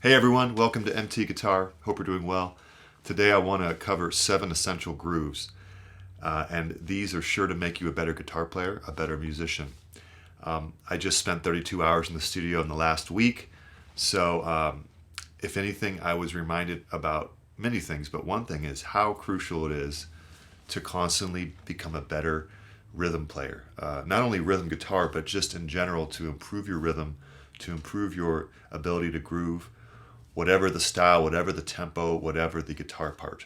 Hey everyone, welcome to MT Guitar. Hope you're doing well. Today I want to cover 7 essential grooves, and these are sure to make you a better guitar player, a better musician. I just spent 32 hours in the studio in the last week, so if anything, I was reminded about many things, but one thing is how crucial it is to constantly become a better rhythm player. Not only rhythm guitar, but just in general to improve your rhythm, to improve your ability to groove, whatever the style, whatever the tempo, whatever the guitar part.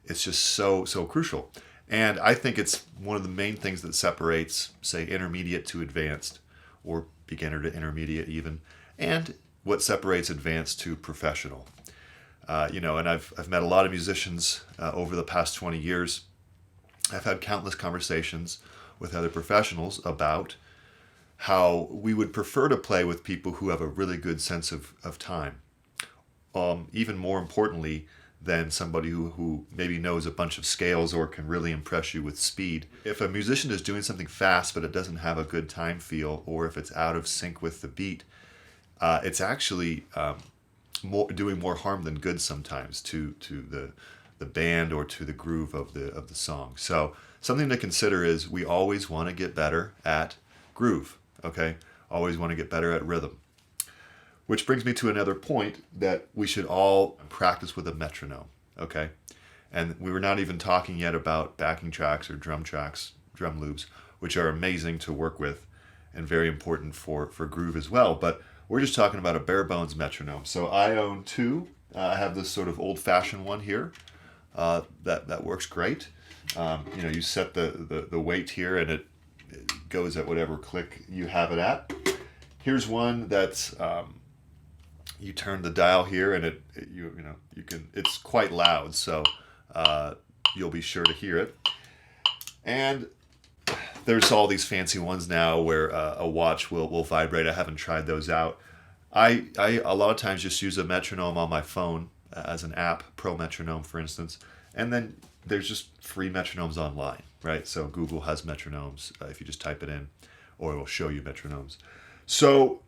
It's just so crucial. And I think it's one of the main things that separates, say, intermediate to advanced, or beginner to intermediate even, and what separates advanced to professional. And I've met a lot of musicians over the past 20 years. I've had countless conversations with other professionals about how we would prefer to play with people who have a really good sense of time. Even more importantly than somebody who maybe knows a bunch of scales or can really impress you with speed. If a musician is doing something fast but it doesn't have a good time feel, or if it's out of sync with the beat, it's actually doing more harm than good sometimes to the band or to the groove of the song. So something to consider is we always want to get better at groove, okay? Always want to get better at rhythm. Which brings me to another point, that we should all practice with a metronome, okay? And we were not even talking yet about backing tracks or drum tracks, drum loops, which are amazing to work with and very important for groove as well. But we're just talking about a bare bones metronome. So I own two. I have this sort of old-fashioned one here that works great. You set the weight here and it goes at whatever click you have it at. Here's one that's you turn the dial here and it's quite loud, so you'll be sure to hear it. And there's all these fancy ones now where a watch will vibrate. I haven't tried those out. I a lot of times just use a metronome on my phone as an app, Pro Metronome for instance, and then there's just free metronomes online, right? So Google has metronomes if you just type it in, or it will show you metronomes. So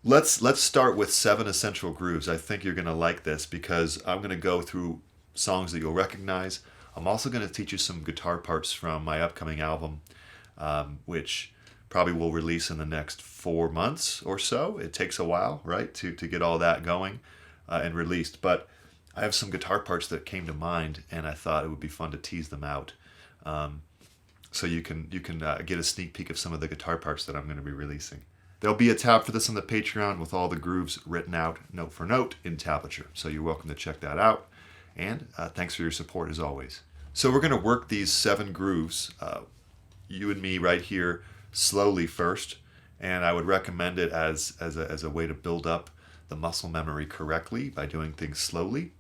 Let's start with 7 essential grooves. I think you're going to like this because I'm going to go through songs that you'll recognize. I'm also going to teach you some guitar parts from my upcoming album, which probably will release in the next 4 months or so. It takes a while, right, to get all that going and released. But I have some guitar parts that came to mind, and I thought it would be fun to tease them out. So you can get a sneak peek of some of the guitar parts that I'm going to be releasing. There'll be a tab for this on the Patreon with all the grooves written out note for note in tablature. So you're welcome to check that out. And thanks for your support as always. So we're going to work these 7 grooves, you and me right here, slowly first. And I would recommend it as a way to build up the muscle memory correctly by doing things slowly.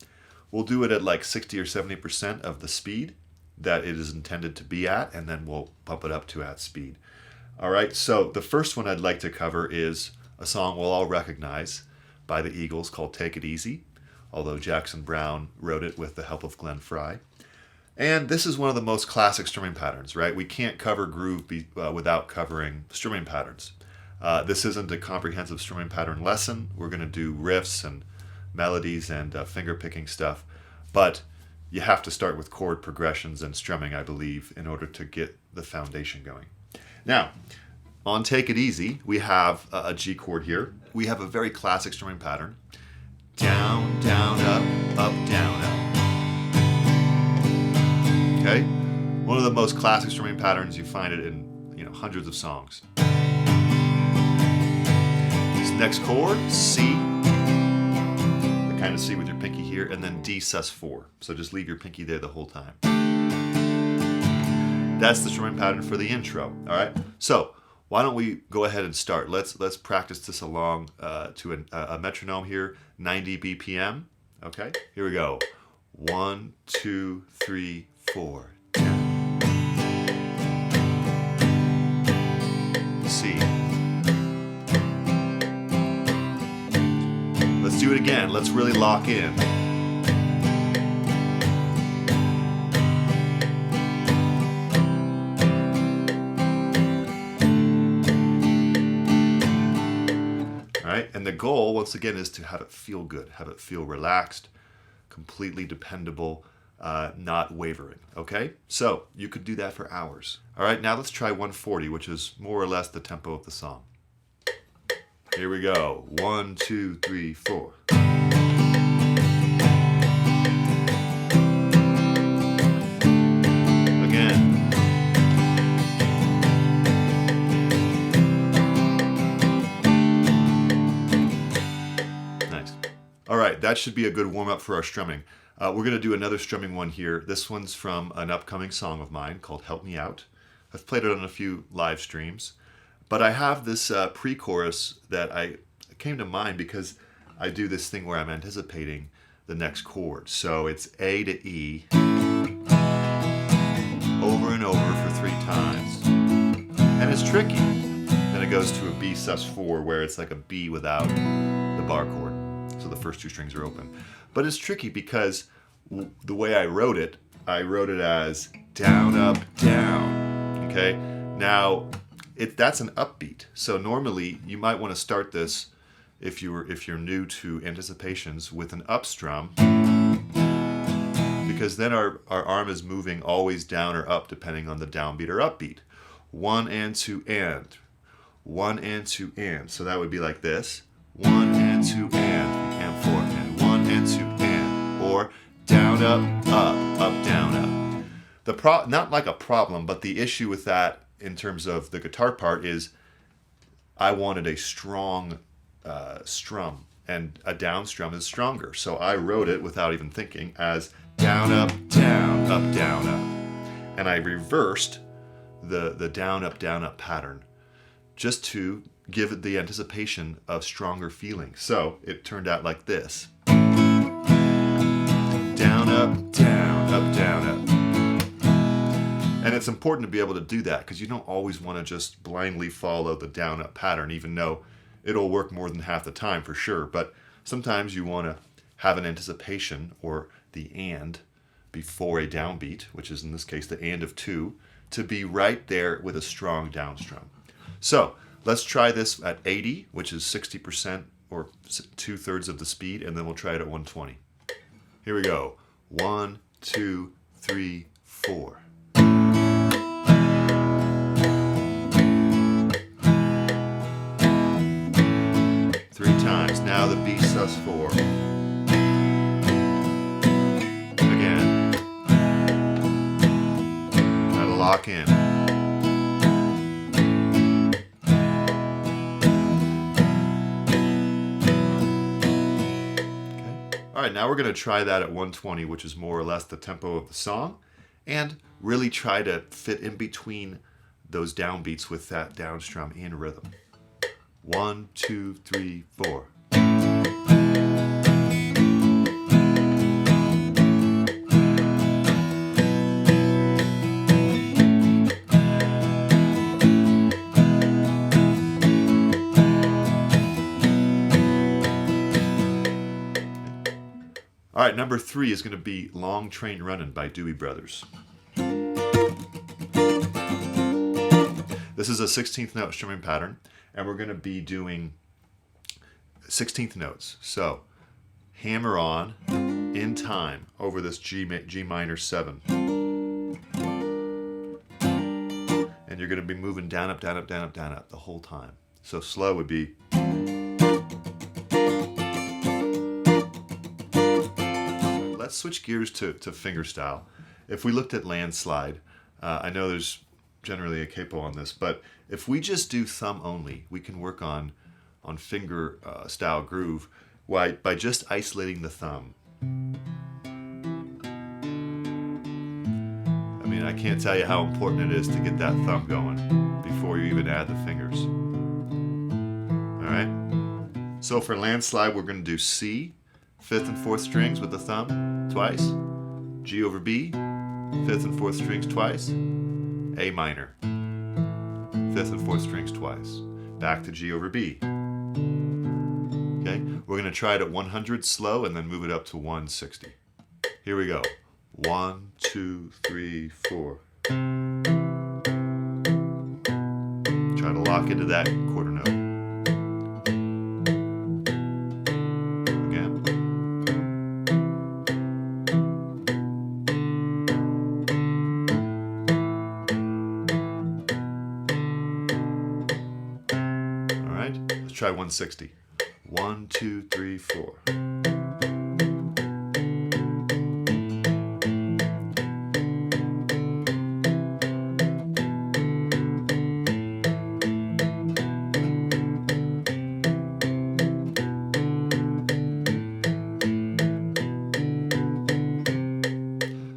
We'll do it at like 60 or 70% of the speed that it is intended to be at, and then we'll bump it up to at speed. All right, so the first one I'd like to cover is a song we'll all recognize by the Eagles called Take It Easy, although Jackson Browne wrote it with the help of Glenn Frey. And this is one of the most classic strumming patterns, right? We can't cover groove without covering strumming patterns. This isn't a comprehensive strumming pattern lesson. We're going to do riffs and melodies and finger-picking stuff, but you have to start with chord progressions and strumming, I believe, in order to get the foundation going. Now, on Take It Easy, we have a G chord here. We have a very classic strumming pattern. Down, down, up, down, up. Okay? One of the most classic strumming patterns. You find it in hundreds of songs. This next chord, C. The kind of C with your pinky here, and then D sus4. So just leave your pinky there the whole time. That's the strumming pattern for the intro, all right? So why don't we go ahead and start? Let's practice this along to a metronome here, 90 BPM, okay? Here we go. 1, 2, 3, 4, down. C. Let's do it again. Let's really lock in. And the goal, once again, is to have it feel good, have it feel relaxed, completely dependable, not wavering, okay? So you could do that for hours. All right, now let's try 140, which is more or less the tempo of the song. Here we go. 1, 2, 3, 4. Again. Nice. All right, that should be a good warm-up for our strumming. We're going to do another strumming one here. This one's from an upcoming song of mine called Help Me Out. I've played it on a few live streams. But I have this pre-chorus that came to mind because I do this thing where I'm anticipating the next chord. So it's A to E over and over for 3 times. And it's tricky. Then it goes to a B sus4 where it's like a B without the bar chord. So the first 2 strings are open. But it's tricky because the way I wrote it as down, up, down. Okay? Now, that's an upbeat. So normally you might want to start this if you're new to anticipations with an up strum, because then our arm is moving always down or up depending on the downbeat or upbeat. 1 and 2 and 1 and 2 and. So that would be like this: 1 and 2 and 4 and 1 and 2 and, or down up up down up. Not like a problem, but the issue with that in terms of the guitar part is I wanted a strong strum, and a down strum is stronger. So I wrote it without even thinking as down, up, down, up, down, up. And I reversed the down, up pattern just to give it the anticipation of stronger feeling. So it turned out like this. Down, up, down, up, down, up. And it's important to be able to do that because you don't always want to just blindly follow the down-up pattern, even though it'll work more than half the time for sure. But sometimes you want to have an anticipation, or the and, before a downbeat, which is in this case the and of 2, to be right there with a strong down strum. So let's try this at 80, which is 60% or 2/3 of the speed, and then we'll try it at 120. Here we go. 1, 2, 3, 4. Now the B sus4. Again. Try to lock in. Okay. All right, now we're going to try that at 120, which is more or less the tempo of the song, and really try to fit in between those downbeats with that down strum in rhythm. 1, 2, 3, 4. All right, number 3 is going to be Long Train Runnin' by Dewey Brothers. This is a 16th note strumming pattern, and we're going to be doing 16th notes. So hammer on in time over this G minor 7. And you're going to be moving down, up, down, up, down, up, down, up the whole time. So slow would be. Let's switch gears to fingerstyle. If we looked at landslide, I know there's generally a capo on this, but if we just do thumb only, we can work on finger style groove by just isolating the thumb. I mean, I can't tell you how important it is to get that thumb going before you even add the fingers. All right? So for landslide, we're going to do C, 5th and 4th strings with the thumb twice, G over B, 5th and 4th strings twice, A minor, 5th and 4th strings twice, back to G over B. Okay, we're going to try it at 100 slow and then move it up to 160. Here we go. 1, 2, 3, 4. Try to lock into that quarter note. try 160. 1, 2, 3, 4.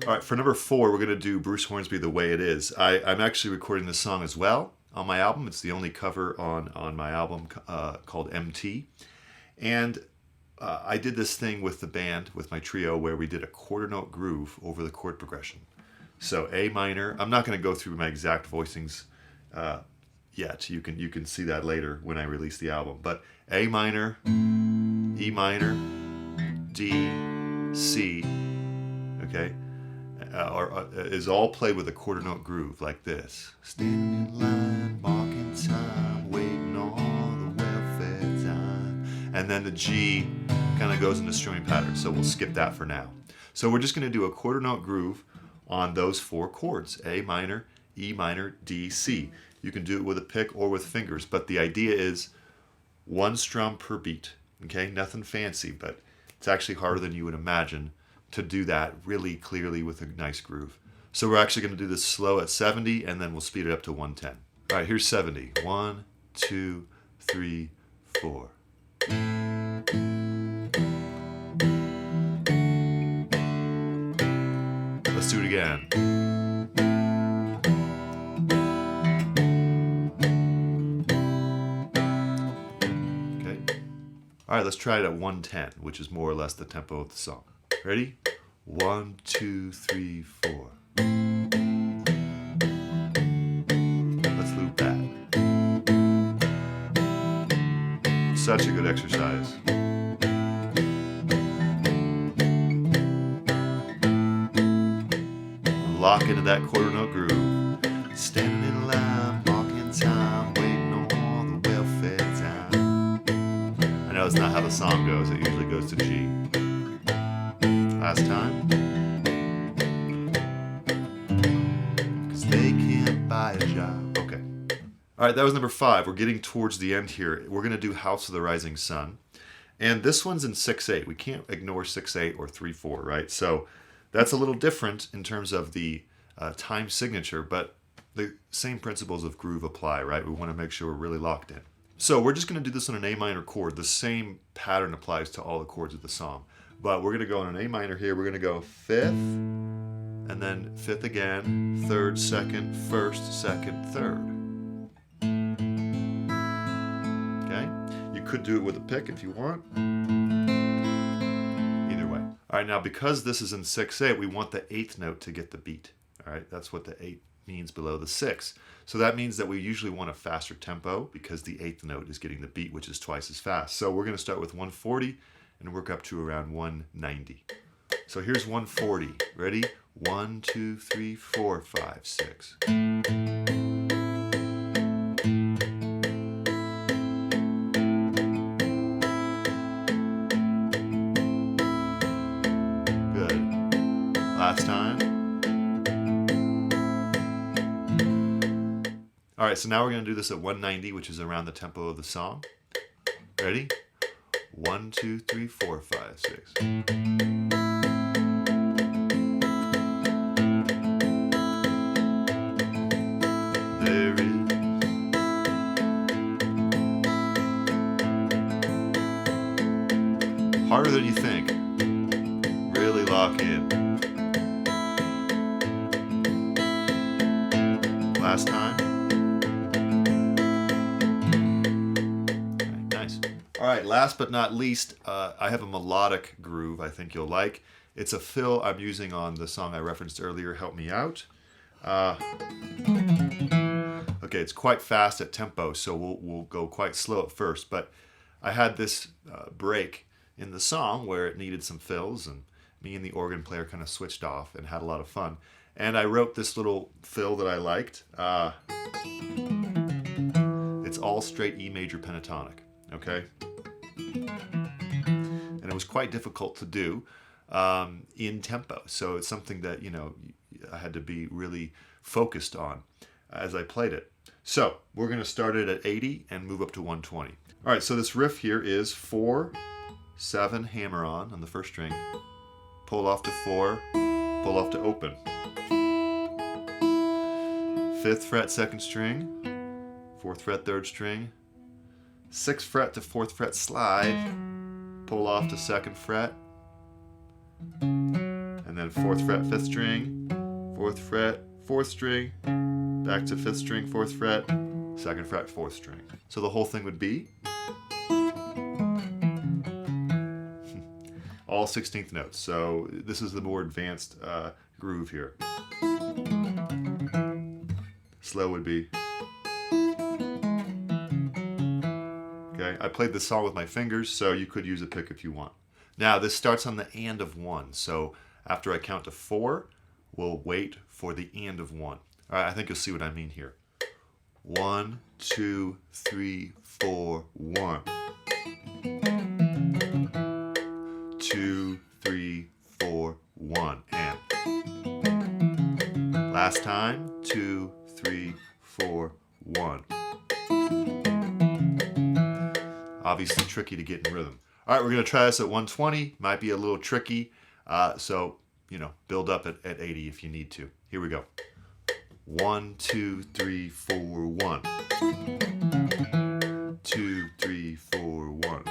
All right, for number 4, we're going to do Bruce Hornsby, The Way It Is. I'm actually recording this song as well on my album. It's the only cover on my album called MT. And I did this thing with the band, with my trio, where we did a quarter note groove over the chord progression. So A minor, I'm not going to go through my exact voicings yet. You can see that later when I release the album. But A minor, E minor, D, C, okay? Is all played with a quarter note groove like this. Standing in line, marking time, waiting on the welfare time. And then the G kind of goes into strumming pattern, so we'll skip that for now. So we're just going to do a quarter note groove on those 4 chords, A minor, E minor, D, C. You can do it with a pick or with fingers, but the idea is 1 strum per beat, okay? Nothing fancy, but it's actually harder than you would imagine to do that really clearly with a nice groove. So we're actually going to do this slow at 70, and then we'll speed it up to 110. All right, here's 70. 1, 2, 3, 4. Let's do it again. Okay. All right, let's try it at 110, which is more or less the tempo of the song. Ready? 1, 2, 3, 4. Let's loop that. Such a good exercise. Lock into that quarter note groove. Standing in line, marking time, waiting on the welfare time. I know it's not how the song goes. It usually goes to G. Last time. Cause they can't buy a job. Okay. All right, that was number 5. We're getting towards the end here. We're going to do House of the Rising Sun. And this one's in 6/8. We can't ignore 6/8 or 3/4, right? So that's a little different in terms of the time signature, but the same principles of groove apply, right? We want to make sure we're really locked in. So we're just going to do this on an A minor chord. The same pattern applies to all the chords of the song. But we're going to go on an A minor here. We're going to go 5th, and then 5th again, 3rd, 2nd, 1st, 2nd, 3rd. Okay? You could do it with a pick if you want. Either way. All right, now because this is in 6/8, we want the 8th note to get the beat. All right, that's what the 8 means below the 6. So that means that we usually want a faster tempo because the 8th note is getting the beat, which is twice as fast. So we're going to start with 140 and work up to around 190. So here's 140. Ready? 1, 2, 3, 4, 5, 6. Good. Last time. All right, so now we're going to do this at 190, which is around the tempo of the song. Ready? 1, 2, 3, 4, 5, 6. There is harder than you think. Really lock in. Last time. All right, last but not least, I have a melodic groove I think you'll like. It's a fill I'm using on the song I referenced earlier, Help Me Out. Okay, it's quite fast at tempo, so we'll go quite slow at first, but I had this break in the song where it needed some fills, and me and the organ player kind of switched off and had a lot of fun. And I wrote this little fill that I liked. It's all straight E major pentatonic, okay? And it was quite difficult to do in tempo. So it's something that, you know, I had to be really focused on as I played it. So we're going to start it at 80 and move up to 120. All right, so this riff here is 4, 7, hammer on the first string, pull off to 4, pull off to open. 5th fret, 2nd string, 4th fret, 3rd string, 6th fret to 4th fret slide, pull off to 2nd fret, and then 4th fret, 5th string, 4th fret, 4th string, back to 5th string, 4th fret, 2nd fret, 4th string. So the whole thing would be all 16th notes. So this is the more advanced groove here. Slow would be. Okay, I played this song with my fingers, so you could use a pick if you want. Now this starts on the and of 1. So after I count to 4, we'll wait for the and of 1. All right, I think you'll see what I mean here. 1, 2, 3, 4, 1. 2, 3, 4, 1, and. Last time, 2, 3, 4, 1. Obviously tricky to get in rhythm. All right, we're going to try this at 120. Might be a little tricky, so build up at 80 if you need to. Here we go. 1, 2, 3, 4, 1. 2, 3, 4, 1.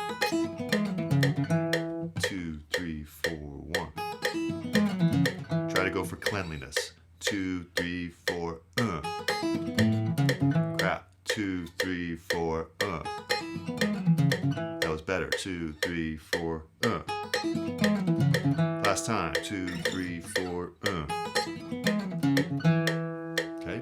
2, 3, 4, 1. Try to go for cleanliness. 2, 3, 4, Crap. 2, 3, 4, That was better. 2, 3, 4, Last time. 2, 3, 4, Okay.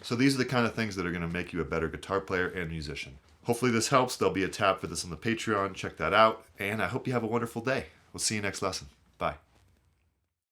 So these are the kind of things that are going to make you a better guitar player and musician. Hopefully this helps. There'll be a tab for this on the Patreon. Check that out. And I hope you have a wonderful day. We'll see you next lesson.